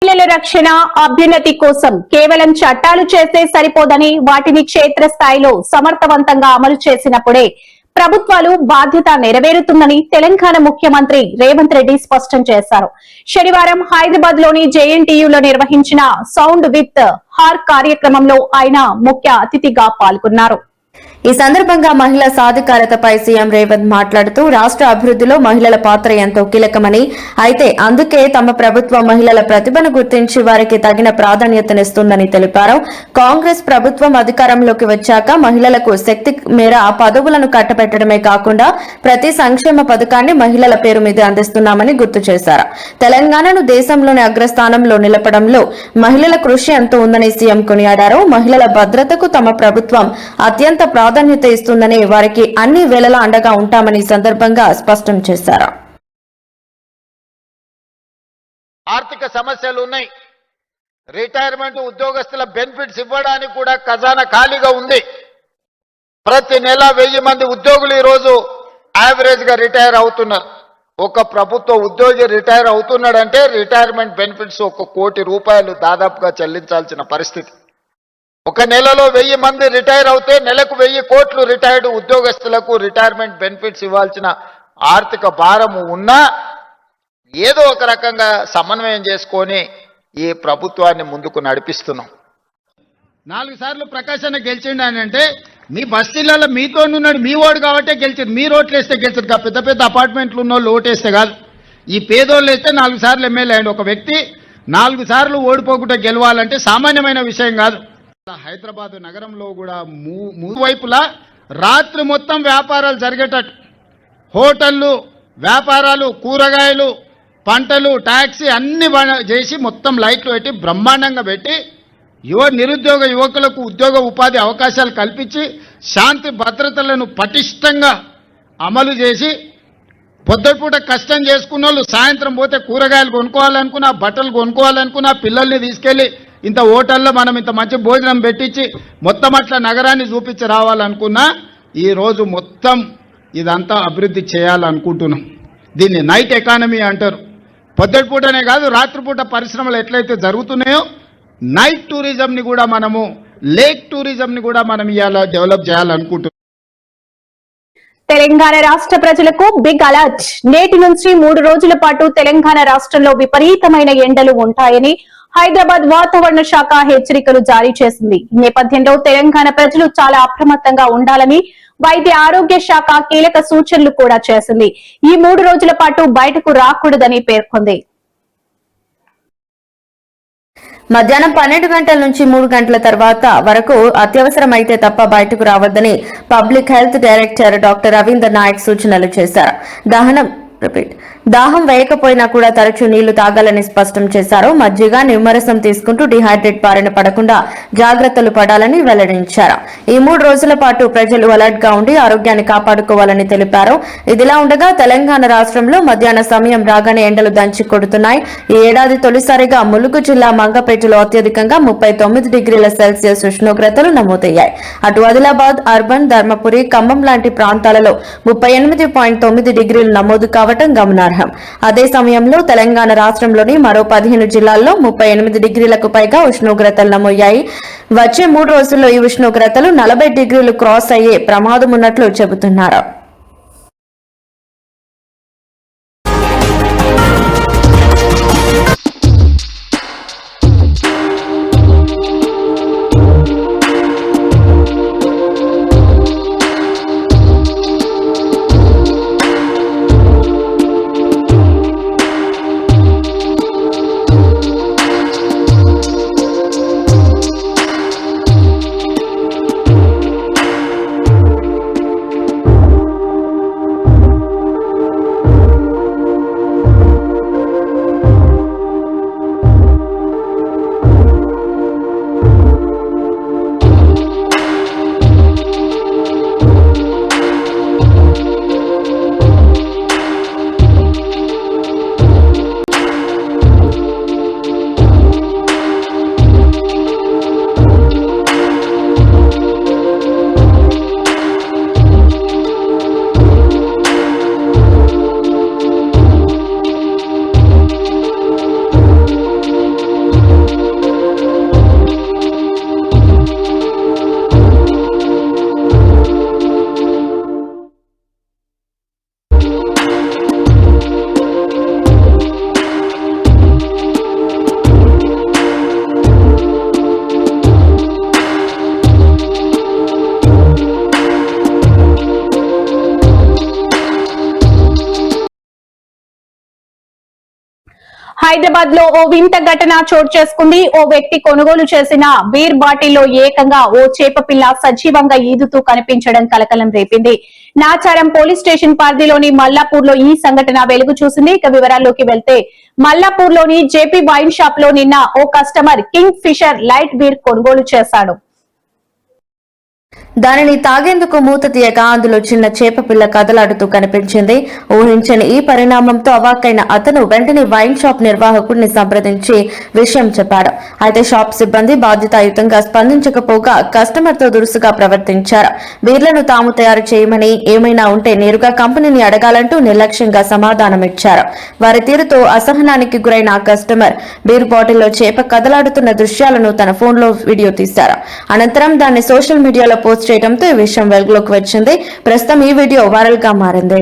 మహిళల రక్షణ అభ్యున్నతి కోసం కేవలం చట్టాలు చేస్తే సరిపోదని వాటిని క్షేత్రస్థాయిలో సమర్థవంతంగా అమలు చేసినప్పుడే ప్రభుత్వాలు బాధ్యత నెరవేరుతుందని తెలంగాణ ముఖ్యమంత్రి రేవంత్ రెడ్డి స్పష్టం చేశారు. శనివారం హైదరాబాద్ లోని జేఎన్టీయూలో నిర్వహించిన సౌండ్ విత్ హార్ కార్యక్రమంలో ఆయన ముఖ్య అతిథిగా పాల్గొన్నారు. ఈ సందర్భంగా మహిళా సాధికారతపై సీఎం రేవంత్ మాట్లాడుతూ రాష్ట్ర అభివృద్ధిలో మహిళల పాత్ర ఎంతో కీలకమని, అయితే అందుకే తమ ప్రభుత్వం మహిళల ప్రతిభను గుర్తించి వారికి తగిన ప్రాధాన్యతనిస్తుందని తెలిపారు. కాంగ్రెస్ ప్రభుత్వం అధికారంలోకి వచ్చాక మహిళలకు శక్తి మేర పదవులను కట్టబెట్టడమే కాకుండా ప్రతి సంక్షేమ పథకాన్ని మహిళల పేరు మీద అందిస్తున్నామని గుర్తు చేశారు. తెలంగాణను దేశంలోని అగ్రస్థానంలో నిలపడంలో మహిళల కృషి ఎంతో ఉందని సీఎం కొనియాడారు. మహిళల భద్రతకు తమ ప్రభుత్వం అత్యంత ప్రాధాన్యత ఇస్తుందని, వారికి అన్ని వేళలా అండగా ఉంటామని సందర్భంగా స్పష్టం చేశారు. ఆర్థిక సమస్యలు ఉన్నాయి. రిటైర్మెంట్ ఉద్యోగస్తుల బెనిఫిట్స్ ఇవ్వడానికి కూడా ఖజానా ఖాళీగా ఉంది. ప్రతి నెల 1000 మంది ఉద్యోగులు ఈరోజు యావరేజ్ గా రిటైర్ అవుతున్నారు. ఒక ప్రభుత్వ ఉద్యోగి రిటైర్ అవుతున్నాడంటే రిటైర్మెంట్ బెనిఫిట్స్ 1 కోటి రూపాయలు దాదాపుగా చెల్లించాల్సిన పరిస్థితి. ఒక నెలలో 1000 మంది రిటైర్ అవుతే నెలకు 1000 కోట్లు రిటైర్డ్ ఉద్యోగస్తులకు రిటైర్మెంట్ బెనిఫిట్స్ ఇవ్వాల్సిన ఆర్థిక భారము ఉన్నా ఏదో ఒక రకంగా సమన్వయం చేసుకొని ఈ ప్రభుత్వాన్ని ముందుకు నడిపిస్తున్నాం. 4 సార్లు ప్రకాశన్న గెలిచిండు అని అంటే మీ బస్తీలలో మీతో ఉన్నాడు, మీ ఓడు కాబట్టే గెలిచారు. మీరు ఓట్లు వేస్తే గెలిచారు. పెద్ద పెద్ద అపార్ట్మెంట్లు ఉన్న వాళ్ళు ఓటేస్తే కాదు. ఈ పేదోళ్ళు వేస్తే 4 సార్లు ఎమ్మెల్యే అయ్యండి. ఒక వ్యక్తి 4 సార్లు ఓడిపోకుండా గెలవాలంటే సామాన్యమైన విషయం కాదు. హైదరాబాద్ నగరంలో కూడా మూడు వైపులా రాత్రి మొత్తం వ్యాపారాలు జరిగేటట్టు హోటళ్ళు, వ్యాపారాలు, కూరగాయలు, పంటలు, ట్యాక్సీ అన్ని చేసి మొత్తం లైట్లు పెట్టి బ్రహ్మాండంగా పెట్టి నిరుద్యోగ యువకులకు ఉద్యోగ ఉపాధి అవకాశాలు కల్పించి శాంతి భద్రతలను పటిష్టంగా అమలు చేసి పొద్దుపూట కష్టం చేసుకున్న వాళ్ళు సాయంత్రం పోతే కూరగాయలు కొనుక్కోవాలనుకున్నా, బట్టలు కొనుక్కోవాలనుకున్నా, పిల్లల్ని తీసుకెళ్లి ఇంత హోటల్లో మనం ఇంత మంచి భోజనం పెట్టించి మొత్తం అట్లా నగరాన్ని చూపించి రావాలనుకున్నా ఈరోజు మొత్తం ఇదంతా అభివృద్ధి చేయాలనుకుంటున్నాం. దీన్ని నైట్ ఎకానమీ అంటారు. పొద్దుపూటనే కాదు రాత్రిపూట పరిశ్రమలు ఎట్లయితే జరుగుతున్నాయో నైట్ టూరిజంని కూడా మనము, లేక్ టూరిజంని కూడా మనం ఇవాళ డెవలప్ చేయాలనుకుంటున్నాం. తెలంగాణ రాష్ట్ర ప్రజలకు బిగ్ అలర్ట్. నేటి నుంచి 3 రోజుల పాటు తెలంగాణ రాష్ట్రంలో విపరీతమైన ఎండలు ఉంటాయని హైదరాబాద్ వాతావరణ శాఖ హెచ్చరికలు జారీ చేసింది. ఈ నేపథ్యంలో తెలంగాణ ప్రజలు చాలా అప్రమత్తంగా ఉండాలని వైద్య ఆరోగ్య శాఖ కీలక సూచనలు కూడా చేసింది. ఈ 3 రోజుల పాటు బయటకు రాకూడదని పేర్కొంది. మధ్యాహ్నం 12 గంటల నుంచి 3 గంటల తర్వాత వరకు అత్యవసరమైతే తప్ప బయటకు రావద్దని public health director doctor Ravindra Nayak సూచనలు చేశారు. దాహం వేయకపోయినా కూడా తరచూ నీళ్లు తాగాలని స్పష్టం చేశారు. మజ్జిగ, నిమ్మరసం తీసుకుంటూ డిహైడ్రేట్ బారిన పడకుండా జాగ్రత్తలు పడాలని వెల్లడించారు. ఈ 3 రోజుల పాటు ప్రజలు అలర్ట్ గా ఉండి ఆరోగ్యాన్ని కాపాడుకోవాలని తెలిపారు. ఇదిలా ఉండగా తెలంగాణ రాష్ట్రంలో మధ్యాహ్న సమయం రాగానే ఎండలు దంచి కొడుతున్నాయి. ఈ ఏడాది తొలిసారిగా ములుగు జిల్లా మంగపేటలో అత్యధికంగా 39 డిగ్రీల సెల్సియస్ ఉష్ణోగ్రతలు నమోదయ్యాయి. అటు ఆదిలాబాద్, అర్బన్, ధర్మపురి, ఖమ్మం లాంటి ప్రాంతాలలో 38.9 డిగ్రీలు నమోదు కావడం గమనార్హం. అదే సమయంలో తెలంగాణ రాష్ట్రంలోని మరో 15 జిల్లాల్లో 38 డిగ్రీలకు పైగా ఉష్ణోగ్రతలు నమోదయ్యాయి. వచ్చే 3 రోజుల్లో ఈ ఉష్ణోగ్రతలు 40 డిగ్రీలు క్రాస్ అయ్యే ప్రమాదం ఉన్నట్లు చెబుతున్నారు. హైదరాబాద్ లో ఓ వింత ఘటన చోటు చేసుకుంది. ఓ వ్యక్తి కొనుగోలు చేసిన బీర్ బాటిల్లో ఏకంగా ఓ చేప పిల్ల సజీవంగా ఈదుతూ కనిపించడం కలకలం రేపింది. నాచారం పోలీస్ స్టేషన్ పరిధిలోని మల్లాపూర్ లో ఈ సంఘటన వెలుగు చూసింది. ఇక వివరాల్లోకి వెళ్తే మల్లాపూర్ లోని జేపీ వైన్ షాప్ లో నిన్న ఓ customer Kingfisher light beer కొనుగోలు చేశాడు. దానిని తాగేందుకు మూత తీయగా అందులో చిన్న చేప పిల్ల కదలాడుతూ కనిపించింది. ఊహించని ఈ పరిణామంతో అవాక్కైన అతను వెంటనే వైన్ షాప్ నిర్వాహకుడిని సంప్రదించి విషయం చెప్పాడు. అయితే షాప్ సిబ్బంది బాధ్యతాయుతంగా స్పందించకపోగా కస్టమర్ తో దురుసుగా ప్రవర్తించారు. బీర్లను తాము తయారు చేయమని, ఏమైనా ఉంటే నేరుగా కంపెనీని అడగాలంటూ నిర్లక్ష్యంగా సమాధానమిచ్చారు. వారి తీరుతో అసహనానికి గురైన ఆ కస్టమర్ బీర్ బాటిల్లో చేప కదలాడుతున్న దృశ్యాలను తన ఫోన్లో వీడియో తీశారు. అనంతరం దాన్ని సోషల్ మీడియాలో పోస్ట్ చేయడంతో ఈ విషయం వెలుగులోకి వచ్చింది. ప్రస్తుతం ఈ వీడియో వైరల్ గా మారింది.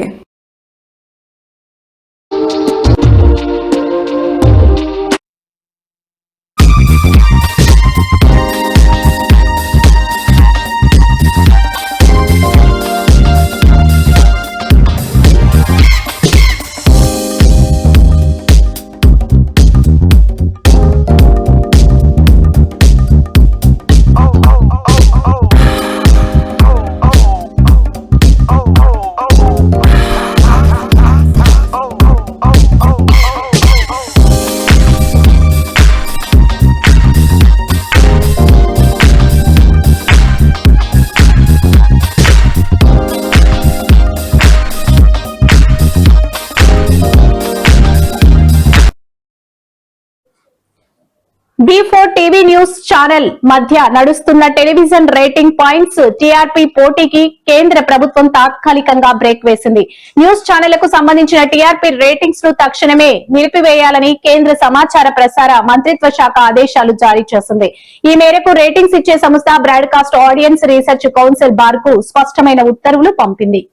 B4 టీవీ న్యూస్ ఛానల్ మధ్య నడుస్తున్న టెలివిజన్ రేటింగ్ పాయింట్స్ టీఆర్పీ పోటీకి కేంద్ర ప్రభుత్వం తాత్కాలికంగా బ్రేక్ వేసింది. న్యూస్ ఛానళ్లకు సంబంధించిన టీఆర్పీ రేటింగ్స్ ను తక్షణమే నిలిపివేయాలని కేంద్ర సమాచార ప్రసార మంత్రిత్వ శాఖ ఆదేశాలు జారీ చేసింది. ఈ మేరకు రేటింగ్స్ ఇచ్చే సంస్థ broadcast audience research council bar కు స్పష్టమైన ఉత్తర్వులు పంపింది.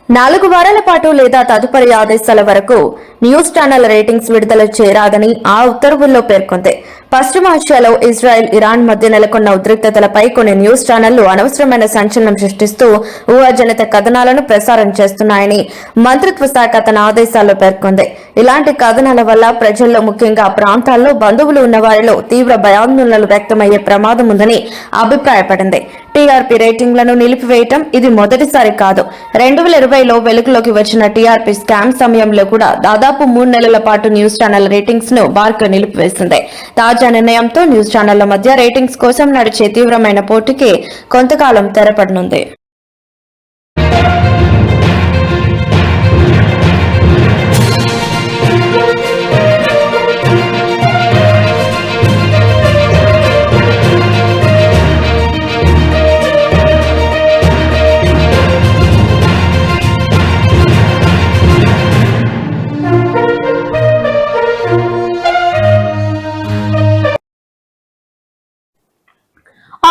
4 వారాల పాటు లేదా తదుపరి ఆదేశాల వరకు న్యూస్ ఛానల్ రేటింగ్స్ విడుదల చేయరాదని ఆ ఉత్తర్వుల్లో పేర్కొంది. పశ్చిమాసియాలో ఇజ్రాయెల్, ఇరాన్ మధ్య నెలకొన్న ఉద్రిక్తతలపై కొన్ని న్యూస్ ఛానళ్లు అనవసరమైన సంచలనం సృష్టిస్తూ ఊహాజనిత కథనాలను ప్రసారం చేస్తున్నాయని మంత్రిత్వ శాఖ తన ఆదేశాల్లో పేర్కొంది. ఇలాంటి కథనాల వల్ల ప్రజల్లో, ముఖ్యంగా ప్రాంతాల్లో బంధువులు ఉన్న వారిలో తీవ్ర భయాందోళనలు వ్యక్తమయ్యే ప్రమాదం ఉందని అభిప్రాయపడింది. టీఆర్పీ రేటింగ్లను నిలిపివేయటం ఇది మొదటిసారి కాదు. 2020లో వెలుగులోకి వచ్చిన టీఆర్పీ స్కామ్ సమయంలో కూడా దాదాపు 3 నెలల పాటు న్యూస్ ఛానల్ రేటింగ్స్ ను బార్క్ నిలిపివేసింది. తాజా నిర్ణయంతో న్యూస్ ఛానళ్ల మధ్య రేటింగ్స్ కోసం నడిచే తీవ్రమైన పోటీకి కొంతకాలం తెరపడనుంది.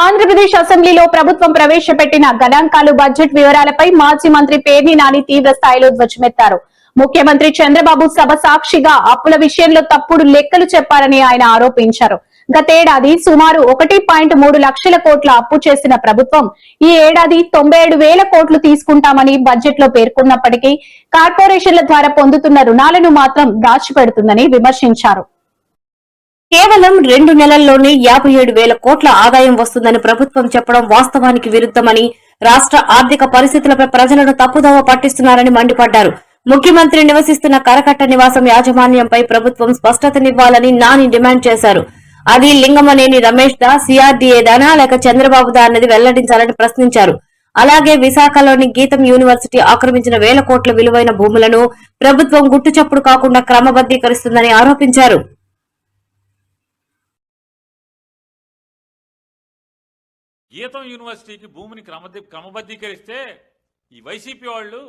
ఆంధ్రప్రదేశ్ అసెంబ్లీలో ప్రభుత్వం ప్రవేశపెట్టిన గణాంకాలు, బడ్జెట్ వివరాలపై మాజీ మంత్రి పేర్ని నాని తీవ్ర స్థాయిలో ధ్వజమెత్తారు. ముఖ్యమంత్రి చంద్రబాబు సభ సాక్షిగా అప్పుల విషయంలో తప్పుడు లెక్కలు చెప్పారని ఆయన ఆరోపించారు. గతేడాది సుమారు 1.3 లక్షల కోట్ల అప్పు చేసిన ప్రభుత్వం ఈ ఏడాది 97,000 కోట్లు తీసుకుంటామని బడ్జెట్ లో పేర్కొన్నప్పటికీ కార్పొరేషన్ల ద్వారా పొందుతున్న రుణాలను మాత్రం దాచిపెడుతుందని విమర్శించారు. కేవలం 2 నెలల్లోనే 57,000 కోట్ల ఆదాయం వస్తుందని ప్రభుత్వం చెప్పడం వాస్తవానికి విరుద్ధమని, రాష్ట్ర ఆర్థిక పరిస్థితులపై ప్రజలను తప్పుదోవ పట్టిస్తున్నారని మండిపడ్డారు. ముఖ్యమంత్రి నివసిస్తున్న కరకట్ట నివాసం యాజమాన్యంపై ప్రభుత్వం స్పష్టతనివ్వాలని నాని డిమాండ్ చేశారు. అది లింగమనేని రమేష్ దా, సిఆర్డీఏ దానా లేక చంద్రబాబు దా అన్నది వెల్లడించాలని ప్రశ్నించారు. అలాగే విశాఖలోని గీతం యూనివర్సిటీ ఆక్రమించిన 1,000 కోట్ల విలువైన భూములను ప్రభుత్వం గుట్టుచప్పుడు కాకుండా క్రమబద్దీకరిస్తుందని ఆరోపించారు. గీతం యూనివర్సిటీకి భూమిని క్రమబద్ధీకరిస్తే ఈ వైసీపీ వాళ్ళు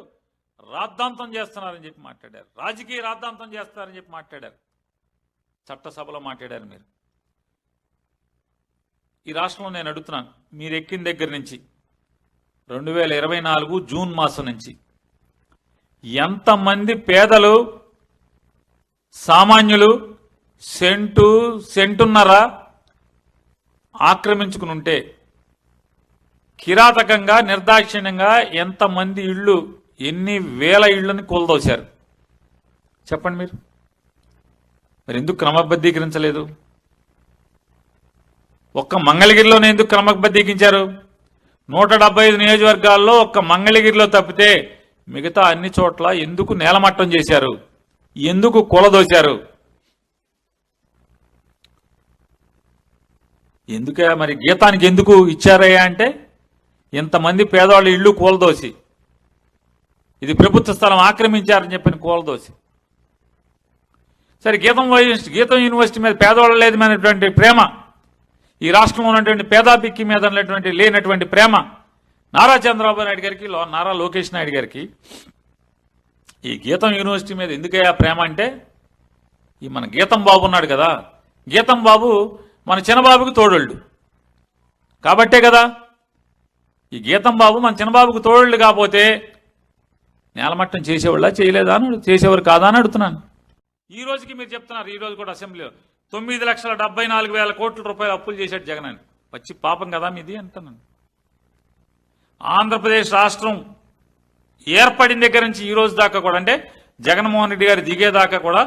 రాద్ధాంతం చేస్తున్నారని చెప్పి మాట్లాడారు. రాజకీయ రాద్ధాంతం చేస్తారని చెప్పి మాట్లాడారు. చట్టసభలో మాట్లాడారు. మీరు ఈ రాష్ట్రంలో నేను అడుగుతున్నాను, మీరు ఎక్కిన దగ్గర నుంచి 2024 జూన్ మాసం నుంచి ఎంతమంది పేదలు, సామాన్యులు సెంటున్నర ఆక్రమించుకుని ఉంటే కిరాతకంగా, నిర్దాక్షిణ్యంగా ఎంతమంది ఇళ్ళు, ఎన్ని వేల ఇళ్లను కూలదోశారు చెప్పండి. మీరు మరి ఎందుకు క్రమబద్ధీకరించలేదు? ఒక్క మంగళగిరిలోనే ఎందుకు క్రమబద్ధీకరించారు? 175 నియోజకవర్గాల్లో ఒక్క మంగళగిరిలో తప్పితే మిగతా అన్ని చోట్ల ఎందుకు నేలమట్టం చేశారు? ఎందుకు కూలదోశారు? ఎందుకే మరి గీతానికి ఎందుకు ఇచ్చారయ్యా అంటే, ఇంతమంది పేదవాళ్ళు ఇళ్ళు కూలదోసి, ఇది ప్రభుత్వ స్థలం ఆక్రమించారని చెప్పిన కూలదోసి. సరే, గీతం యూనివర్సిటీ మీద పేదవాళ్ళ లేదమైనటువంటి ప్రేమ, ఈ రాష్ట్రంలో ఉన్నటువంటి పేదాభిక్కి మీద లేనటువంటి ప్రేమ నారా చంద్రబాబు నాయుడు గారికి, నారా లోకేష్ నాయుడు గారికి ఈ గీతం యూనివర్సిటీ మీద ఎందుకయ్యా ప్రేమ అంటే, ఈ మన గీతం బాబు ఉన్నాడు కదా, గీతం బాబు మన చిన్నబాబుకి తోడోళ్ళు కాబట్టే కదా. ఈ గీతం బాబు మన చిన్నబాబుకి తోడోళ్ళు కాకపోతే నేలమట్టం చేసేవాళ్ళ చేయలేదా అని, చేసేవారు కాదా అని అడుగుతున్నాను. ఈ రోజుకి మీరు చెప్తున్నారు, ఈ రోజు కూడా అసెంబ్లీలో 9,74,000 కోట్ల రూపాయలు అప్పులు చేశాడు జగన్ అని. పచ్చి పాపం కదా మీది అంటున్నాను. ఆంధ్రప్రదేశ్ రాష్ట్రం ఏర్పడిన దగ్గర నుంచి ఈ రోజు దాకా కూడా, అంటే జగన్మోహన్ రెడ్డి గారు దిగేదాకా కూడా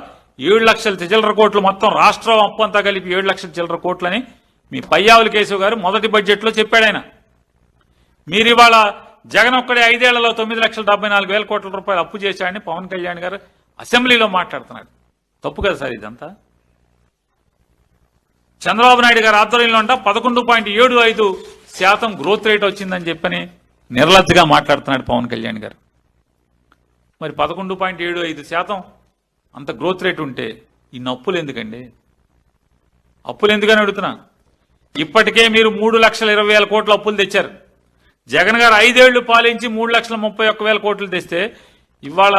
7 లక్షల చిల్లర కోట్లు, మొత్తం రాష్ట్రం అప్పు అంతా కలిపి 7 లక్షల చిల్లర కోట్లని మీ పయ్యావుల కేశవ్ గారు మొదటి బడ్జెట్లో చెప్పాడు ఆయన. మీరు ఇవాళ జగన్ ఒక్కడే 5 ఏళ్లలో 9,74,000 కోట్ల రూపాయలు అప్పు చేశాడని పవన్ కళ్యాణ్ గారు అసెంబ్లీలో మాట్లాడుతున్నాడు. తప్పు కదా సార్ ఇదంతా? చంద్రబాబు నాయుడు గారు ఆధ్వర్యంలో అంట 11.75% గ్రోత్ రేట్ వచ్చిందని చెప్పని నిర్లజ్జగా మాట్లాడుతున్నాడు పవన్ కళ్యాణ్ గారు. మరి 11.75% అంత గ్రోత్ రేట్ ఉంటే ఇన్ని అప్పులు ఎందుకండి? అప్పులు ఎందుకని అడుగుతున్నా. ఇప్పటికే మీరు 3,20,000 కోట్ల అప్పులు తెచ్చారు. జగన్ గారు 5 ఏళ్లు పాలించి 3,31,000 కోట్లు తెస్తే ఇవాళ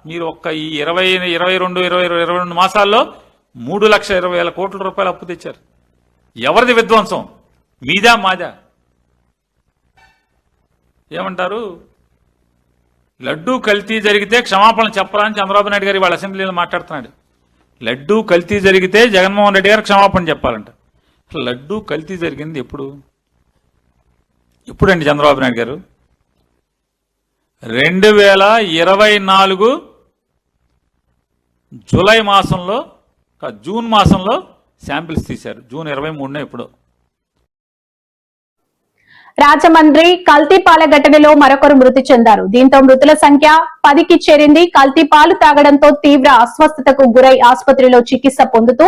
మీరు ఒక్క ఈ 22 మాసాల్లో 3,20,000 కోట్ల రూపాయలు అప్పు తెచ్చారు. ఎవరిది విధ్వంసం? మీదా మాదా? ఏమంటారు? లడ్డూ కల్తీ జరిగితే క్షమాపణ చెప్పాలని చంద్రబాబు నాయుడు గారు వాళ్ళ అసెంబ్లీలో మాట్లాడుతున్నాడు. లడ్డూ కల్తీ జరిగితే జగన్మోహన్ రెడ్డి గారు క్షమాపణ చెప్పాలంట. లడ్డూ కల్తీ జరిగింది ఎప్పుడండి చంద్రబాబు నాయుడు గారు? 2024 జూలై మాసంలో, జూన్ మాసంలో శాంపిల్స్ తీశారు. జూన్ 23న ఎప్పుడో. రాజమండ్రి కల్తీపాల ఘటనలో మరొకరు మృతి చెందారు. దీంతో మృతుల సంఖ్య 10కి చేరింది. కల్తీపాలు తాగడంతో తీవ్ర అస్వస్థతకు గురై ఆసుపత్రిలో చికిత్స పొందుతూ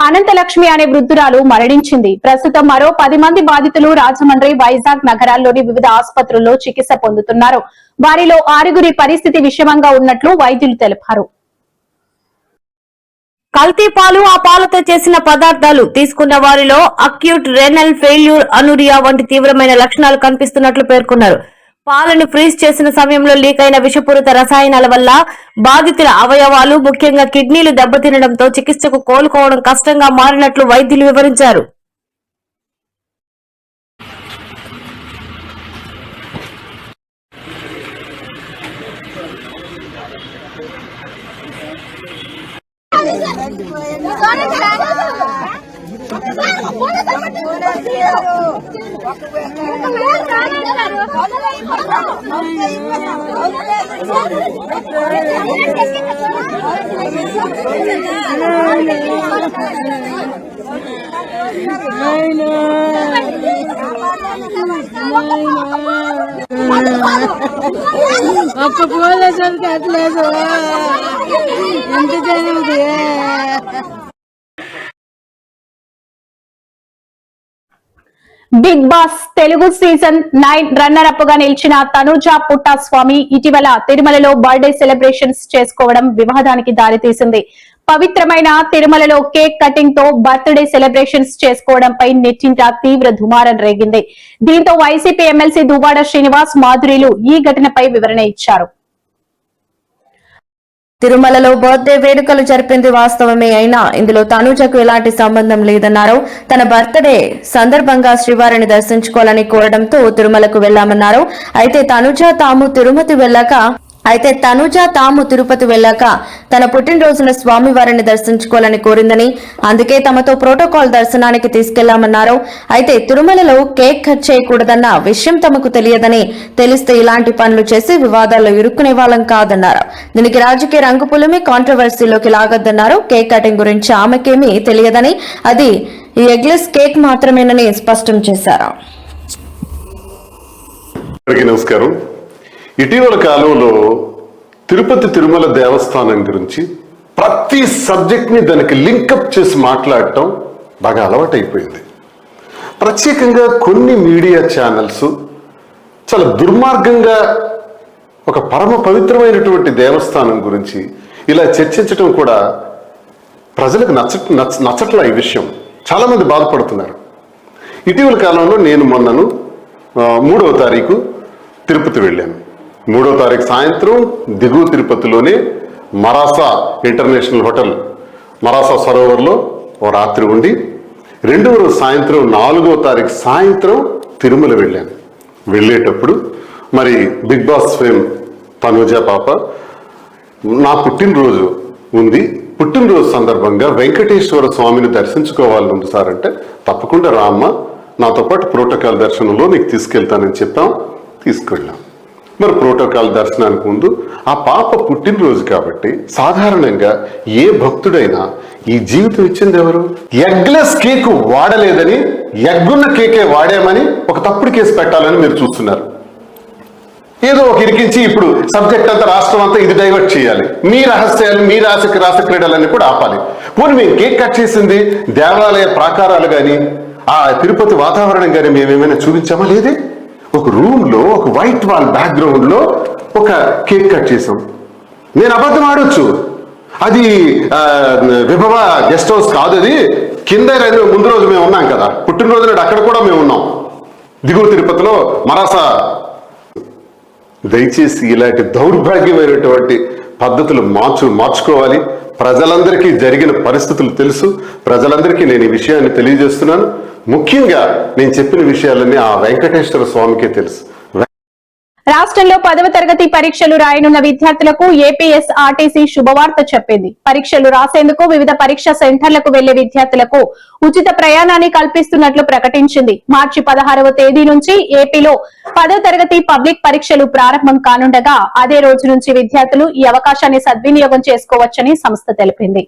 అనంతలక్ష్మి అనే వృద్ధురాలు మరణించింది. ప్రస్తుతం మరో 10 మంది బాధితులు రాజమండ్రి, వైజాగ్ నగరాల్లోని వివిధ ఆసుపత్రుల్లో చికిత్స పొందుతున్నారు. వారిలో 6గురి పరిస్థితి విషమంగా ఉన్నట్లు వైద్యులు తెలిపారు. కల్తీ పాలు, ఆ పాలతో చేసిన పదార్థాలు తీసుకున్న వారిలో అక్యూట్ రెనల్ ఫెయిల్యూర్, అనురియా వంటి తీవ్రమైన లక్షణాలు కనిపిస్తున్నట్లు పేర్కొన్నారు. పాలను ఫ్రీజ్ చేసిన సమయంలో లీక్ అయిన విషపూరిత రసాయనాల వల్ల బాధితుల అవయవాలు, ముఖ్యంగా కిడ్నీలు దెబ్బతినడంతో చికిత్సకు కోలుకోవడం కష్టంగా మారినట్లు వైద్యులు వివరించారు. ఒక్క పోలీసులు కట్టలేదు. ఎంత జరిగింది? Big boss Telugu season 9 runner up గా నిలిచిన తనుజ పుట్టస్వామి ఇటీవల తిరుమలలో బర్త్డే సెలబ్రేషన్స్ చేసుకోవడం వివాదానికి దారితీసింది. పవిత్రమైన తిరుమలలో కేక్ కటింగ్ తో బర్త్డే సెలబ్రేషన్స్ చేసుకోవడంపై నెట్టింట తీవ్ర దుమారం రేగింది. దీంతో వైసీపీ ఎమ్మెల్సీ దువ్వాడ శ్రీనివాస్, మాధురిలు ఈ ఘటనపై వివరణ ఇచ్చారు. తిరుమలలో బర్త్డే వేడుకలు జరిపింది వాస్తవమే అయినా ఇందులో తనుజకు ఎలాంటి సంబంధం లేదన్నారు. తన బర్త్డే సందర్భంగా శ్రీవారిని దర్శించుకోవాలని కోరడంతో తిరుమలకు వెళ్లామన్నారు. అయితే తనుజ తాము తిరుమతి వెళ్లాక అయితే తనుజ తాము తిరుపతి వెళ్లాక తన పుట్టినరోజున స్వామివారిని దర్శించుకోవాలని కోరిందని, అందుకే తమతో ప్రోటోకాల్ దర్శనానికి తీసుకెళ్లామన్నారు. అయితే తిరుమలలో కేక్ కట్ చేయకూడదన్న విషయం తమకు తెలియదని, తెలిస్తే ఇలాంటి పనులు చేసి వివాదాల్లో ఇరుక్కునే వాళ్ళం కాదన్నారు. దీనికి రాజకీయ రంగు పులిమి కాంట్రవర్సీలోకి లాగొద్దన్నారు. కేక్ కటింగ్ గురించి ఆమెకేమీ తెలియదని, అది ఈ ఎగ్లెస్ కేక్ మాత్రమేనని స్పష్టం చేశారు. నమస్కారం. ఇటీవల కాలంలో తిరుపతి తిరుమల దేవస్థానం గురించి ప్రతి సబ్జెక్ట్ ని దానికి లింకప్ చేసి మాట్లాడటం బాగా అలవాటైపోయింది. ప్రత్యేకంగా కొన్ని మీడియా ఛానల్స్ చాలా దుర్మార్గంగా ఒక పరమ పవిత్రమైనటువంటి దేవస్థానం గురించి ఇలా చర్చించడం కూడా ప్రజలకు నచ్చట్లా. ఈ విషయం చాలా మంది బాధపడుతున్నారు. ఇటీవల కాలంలో నేను మొన్నను 3వ తారీఖు తిరుపతి వెళ్ళాను. 3వ తారీఖు సాయంత్రం దిగువ తిరుపతిలోనే మరాసా ఇంటర్నేషనల్ హోటల్ మరాసా సరోవర్లో ఓ రాత్రి ఉండి 2వ రోజు సాయంత్రం 4వ తారీఖు సాయంత్రం తిరుమల వెళ్ళాను. వెళ్ళేటప్పుడు మరి బిగ్ బాస్ ఫేమ్ తనుజ పాప నా పుట్టినరోజు ఉంది, పుట్టినరోజు సందర్భంగా వెంకటేశ్వర స్వామిని దర్శించుకోవాలని ఉంది సార్ అంటే, తప్పకుండా రామ్మ, నాతో పాటు ప్రోటోకాల్ దర్శనంలో నీకు తీసుకెళ్తానని చెప్పాం. తీసుకెళ్ళాం. మరి ప్రోటోకాల్ దర్శనానికి ముందు ఆ పాప పుట్టినరోజు కాబట్టి సాధారణంగా ఏ భక్తుడైనా ఈ జీవితం ఇచ్చింది ఎవరు? ఎగ్లెస్ కేక్ వాడలేదని ఎగ్గున్న కేకే వాడామని ఒక తప్పుడు కేసు పెట్టాలని మీరు చూస్తున్నారు. ఏదో ఒక ఇరికించి ఇప్పుడు సబ్జెక్ట్ అంతా రాష్ట్రం అంతా ఇది డైవర్ట్ చేయాలి. మీ రహస్యాలు, మీ రాసక్రీడలన్నీ కూడా ఆపాలి. పోనీ మేము కేక్ కట్ చేసింది దేవాలయ ప్రాకారాలు కానీ ఆ తిరుపతి వాతావరణం కానీ మేమేమైనా చూపించామా? లేదే. ఒక రూమ్ లో ఒక వైట్ వాల్ బ్యాక్గ్రౌండ్ లో ఒక కేక్ కట్ చేసాం. నేను అబద్ధం ఆడొచ్చు, అది విభవ గెస్ట్ హౌస్ కాదు, అది కింద ముందు రోజు మేము ఉన్నాం కదా, పుట్టినరోజు నాడు అక్కడ కూడా మేము ఉన్నాం దిగువ తిరుపతిలో మరాసా. దయచేసి ఇలాంటి దౌర్భాగ్యమైనటువంటి పద్ధతులు మార్చుకోవాలి. ప్రజలందరికీ జరిగిన పరిస్థితులు తెలుసు, ప్రజలందరికీ నేను ఈ విషయాన్ని తెలియజేస్తున్నాను. ముఖ్యంగా నేను చెప్పిన విషయాలన్నీ ఆ వెంకటేశ్వర స్వామికే తెలుసు. రాష్ట్రంలో 10వ తరగతి పరీక్షలు రాయనున్న విద్యార్థులకు ఏపీఎస్ఆర్టీసీ శుభవార్త చెప్పింది. పరీక్షలు రాసేందుకు వివిధ పరీక్షా సెంటర్లకు వెళ్లే విద్యార్థులకు ఉచిత ప్రయాణాన్ని కల్పిస్తున్నట్లు ప్రకటించింది. మార్చి 16వ తేదీ నుంచి ఏపీలో 10వ తరగతి పబ్లిక్ పరీక్షలు ప్రారంభం కానుండగా అదే రోజు నుంచి విద్యార్థులు ఈ అవకాశాన్ని సద్వినియోగం చేసుకోవచ్చని సంస్థ తెలిపింది.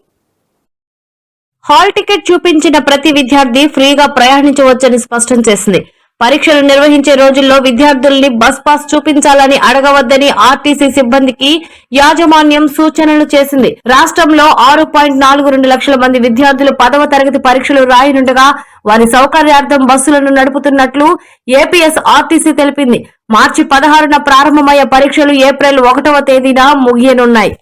హాల్ టికెట్ చూపించిన ప్రతి విద్యార్థి ఫ్రీగా ప్రయాణించవచ్చని స్పష్టం చేసింది. పరీక్షలు నిర్వహించే రోజుల్లో విద్యార్థుల్ని బస్ పాస్ చూపించాలని అడగవద్దని ఆర్టీసీ సిబ్బందికి యాజమాన్యం సూచనలు చేసింది. రాష్ట్రంలో 6.42 లక్షల మంది విద్యార్థులు 10వ తరగతి పరీక్షలు రాయనుండగా వారి సౌకర్యార్థం బస్సులను నడుపుతున్నట్లు ఏపీఎస్ఆర్టీసీ తెలిపింది. మార్చి 16న ప్రారంభమయ్యే పరీక్షలు ఏప్రిల్ 1వ తేదీన ముగియనున్నాయి.